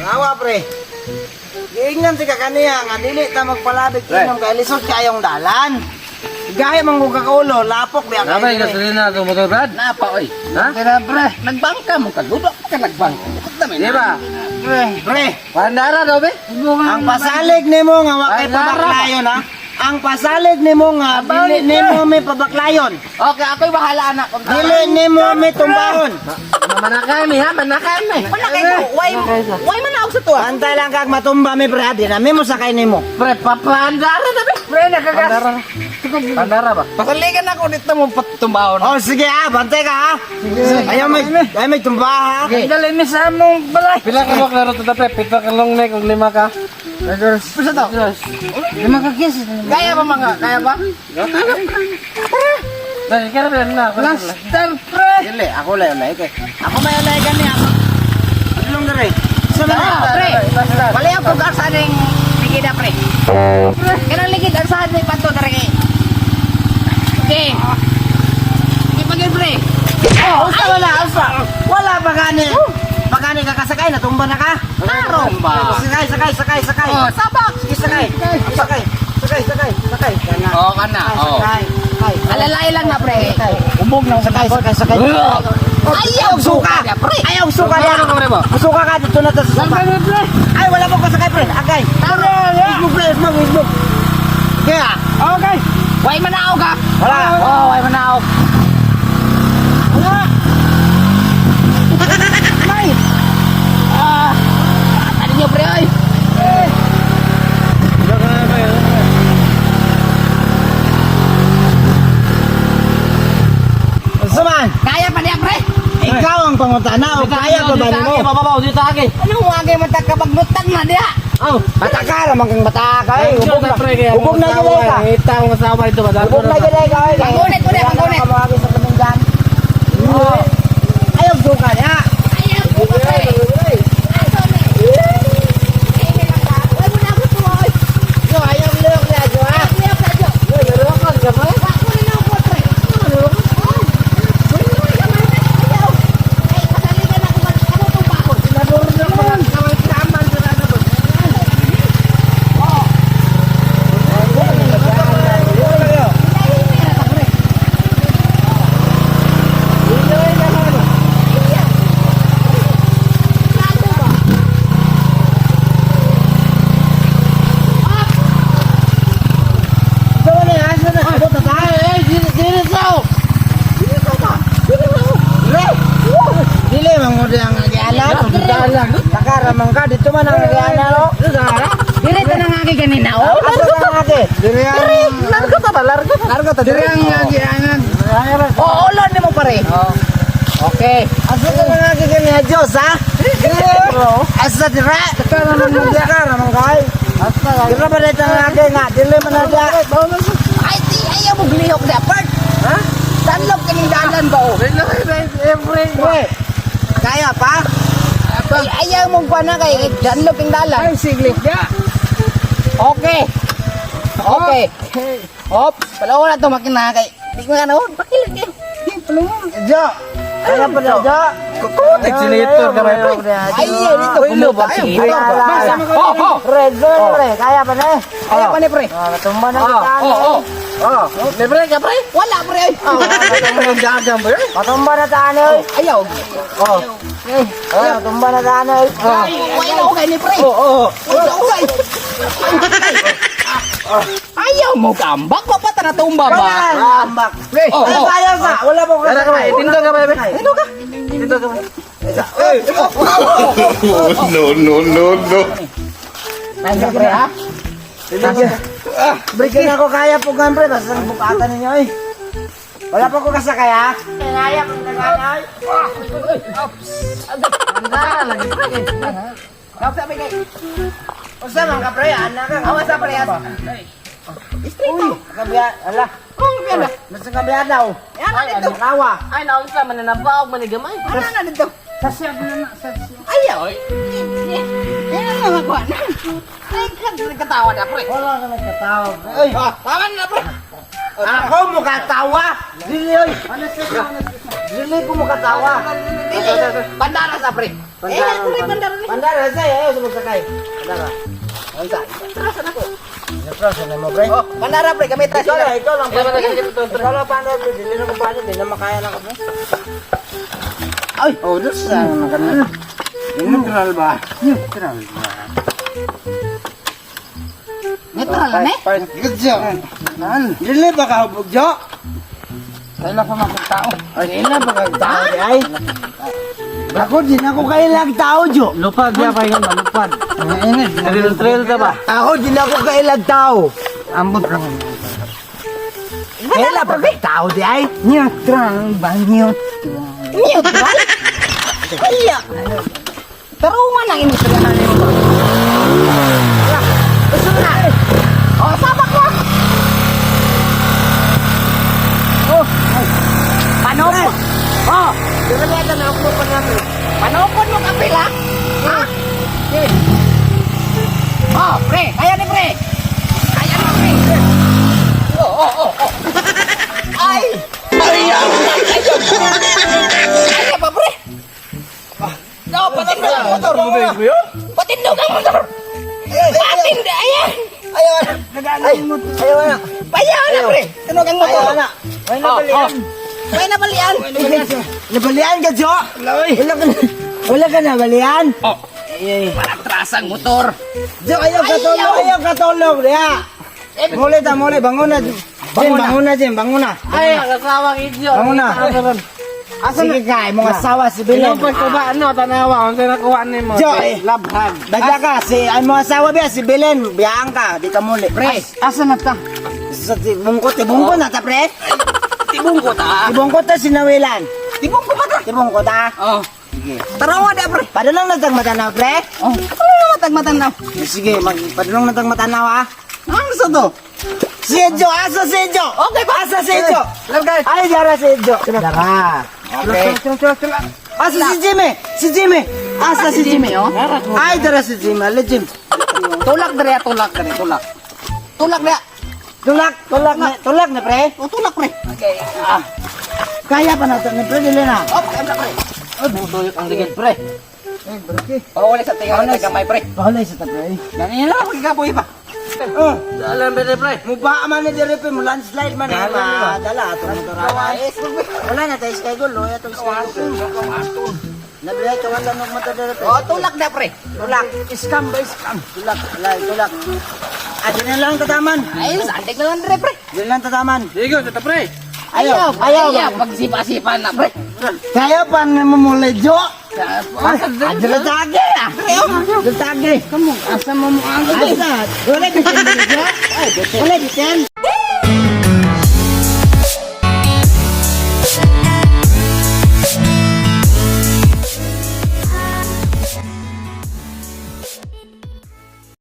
Awa pre. Giingnan si kakaniya nga dili ta magpalabig inom kay lisod kayong dalan. Gaya man ko kakaulo, lapok biya kay. Napay gasolina to motor brad? Napa oy. Ha? Kaya pre, nagbangka mo kagudo ka nagbangka. Di ba? Pre, Pandara daw be? ang pasalig nimo nga wa kay pabaklayon ha. Ang pasalig nimo nga dili nimo may pabaklayon. Okay, ako'y bahala anak. Dili nimo may tumbahon. Manakay mi ha, manakay mi. Wala kayo. Why man ako sa tuwa? Antay lang kag matumba mi pre, di na mo sakay nimo. Pre, papandara na be? Pre, nakagas. Pandara ba? Pasaligan ako dito mo patumbahon. Oh sige ha, bantay ka ha. Ayaw may tumba ha. Dali ni sa among balay. Pila ka mo klaro to pre? 7 ka long neck ug 5 ka. Pisa to. 5 ka kiss. Kaya ba mga? Kaya ba? Dai kaya ba na? Blaster pre. Dili, ako lay kay. Ako may lay gani ako. Ilong dere. Pre. Wala yung pag-asa ning ligid pre. Kanang ligid asahan ni pato dere kay. Okay. Ipagin pre. Oh, usa. Wala pa gani. Pagani ka kasakay na tumba na ka. Taro ba? Sakay. Oh, sabak. Sige, sakay. Kana. Oh, kana. Oh. Sakay. Alalay lang na pre. Ubog nang sakay. Ayaw suka. pre. Ayaw suka Ano na. ka pre ba? Suka ka dito na sa sapa. Ay, wala mo kasakay pre. Agay. Ismog. Kaya. Okay. Way manaog ka. Wala. Oh, way manaog. May. Tadi nyo pre ay. Saman, Kaya pa niya pre. ikaw ang pangutana o kaya pa ba nimo? Babaw dito agi. Anong wagay matagkabagnutang na diha? Oh, mataka naman kang mataka. Ubog na gilay ka. Ita ang asawa ito ba? Ubog na gilay ka. Panggunit mo na, panggunit. Kamawagi sa kaminggan. Ayaw suka niya. Ayaw ko pa pre. Yo, ayaw liyok niya, Jo ha. Yo, liyok ka, Jo ha. Dili mang mo ang nagianan. Takaramang ka dito man ang nagianan no. Dire ka na nga kay kanina oh. Asa ka nga diri ang Largo ta ba? Largo ta. diri ang nagianan. Oo, ulan ni mo pare. Okay. Asa ka nga kay Diyos ha? Asa dira? Takaramang kay. Asa dira ba dito nga dili man na. Ay, di ayaw mo glihok na part. Ha? Danlog kaning dalan ba oh? Pre, kaya pa? Ay, ayaw mo pa na kay danlog king dalan. Siglit ya. Okay. Hop, palawan na to makina kay. Di ko nga naon, pakilig eh. Jo. Kaya pa Jo. Accelerator ka ba pre? Ay, dito Ulo ba? Red pre, kaya pa na. Kaya pa ni pre. Tumba na kita. Libre ka pre? Wala pre ay. Patumba na tayo oy. Ayaw. Tumba na tayo oy. Wala na kay ni pre. Wala kay. Ayaw mo kambak pa pa na tumba ba? Ambak. Pre. Ay, kaya sa. Wala mo ko. Tindo ka ba? Tindo ka. Tindo ka ba? No. Nandiyan pre ha? Breaking ako kaya po gan pre, basta ang bukatan ninyo oy. Wala pa ko kasakay ha. Kaya po nagana oy. Lagi pre. Kap sabi kay. Usa man ka pre, anak ka. Awas sa pre. Uy, kabiya, ala. Kung pala. Basta kabiya daw. Yan na dito. Kawa. Ay, naon sa mananabaw, manigamay. Ano na dito? Sasya na sa. Ayaw. Yan ang mga kuha na. Ay, katawa na pre. Wala ka nagkatawa. Oy, Tama na pre. ako mo katawa. Dili oy. Ano sa? Dili ko mo katawa. Dili. Bandara sa pre. Bandara. Bandara saya ayo sumagsakay. Bandara. Unsa? Trasan ako. Natrasan na mo, pre. Oh, bandara pre, kami Ikaw trasan. lang, ikaw lang. Ikaw lang, Ikaw lang, paano, pre? Dili na ko paano, di na makaya na ko, pre. Ay, oh, das naman ka na. Neutral ba? Neutral ba? Neutral lang eh. Good job. Dili ba ka hubog, Jo? Kailan pa mga tao? Ay, kailan ba ka tao, di ay? Ako, di na ko kailang tao, Jo. Lupad ya pa yung malupad. Trail ka ba? Ako, di na ko kailang tao. Ambot lang. Kailan ba ka tao, di ay? Neutral ba? Neutral. Neutral? Kaya. Tarungan ang inisirahan mo ba? Gusto mo na? Oh, sabak mo. Oh, panopon. Oh, Dili ba ito na ako pa natin? panopon mo kapila. Ha? Oh, pre, kaya ni pre. Kaya mo pre. Oh. Ay! Kaya pa pre. No, patindog ang motor. Patindog ang motor. Patindog, ayan. Ayaw na. Ayaw na. Payaw na pre. Tunog ang motor. Ayaw na. Ay, nabalian. May nabalian. Nabalian ka, Jo? Wala ka nabalian? Oh. Parang trasang motor. Jo, ayaw katulog, ayaw katulog. Diya. Muli ta, muli. Bangun na. Bangun na, Jim. Bangun na. Ay, ang asawang idiot. Bangun na. Sige ka, mga asawa si Bilen. Inumpad ko ba? Ano, tanawa. Kung saan nakuha ni mo? Jo, Labhag. Dagda ka, ang mga asawa biya, si Bilen. Biyaan ka, di ka muli. Pre. Asa na ta? Sa tibungkot na ta, pre. Tibong ko ta. Tibungkot ta, sinawilan. Tibong ko ba ta? Tibungkot ta. Oh. Tarawa da pre. Padulong na tag matanaw, pre. Oh. Ano na matag-matan na? Sige, padulong na tag matanaw, ha. Ano sa to? Si Edjo, asa si Edjo? Okay ba? Asa si Edjo? Ay, dara si Edjo. Dara. Okay. Asa si Jimmy? Si Jimmy. Asa si Jimmy, oh. Ay, dara si Jimmy. Ale, Jim. Tulak dere, tulak. Tulak dere. Tulak na, pre. Oh, tulak pre. Okay. Kaya pa na ito, ni pre, dili na. Oh, kaya pre. Tuyok ang ligid, pre. Oh, wala sa tinga gamay pre. Bahala sa ta, pre. Ganyan lang magigaboy ba? Oh, Alam ba, pre? muba man ni dire pe, mo landslide man eh. Dala, ato motor ayos. Wala na tayo schedule, loya to schedule. Nabiya to wala nang mata dire pe. Oh, tulak da pre. Tulak, scam ba scam? Tulak. Adi na lang tataman. Ay, sandig na lang dere pre. Di lang tataman. Sige, tata, pre. Ayaw. Pagsipa-sipa na pre. Kaya pa namumulay, Jo. Asa Adra tagi ah. Adra tagi. Kamu asa mo mo ang Asa? Wala bitin mo, Jo. Wala bitin.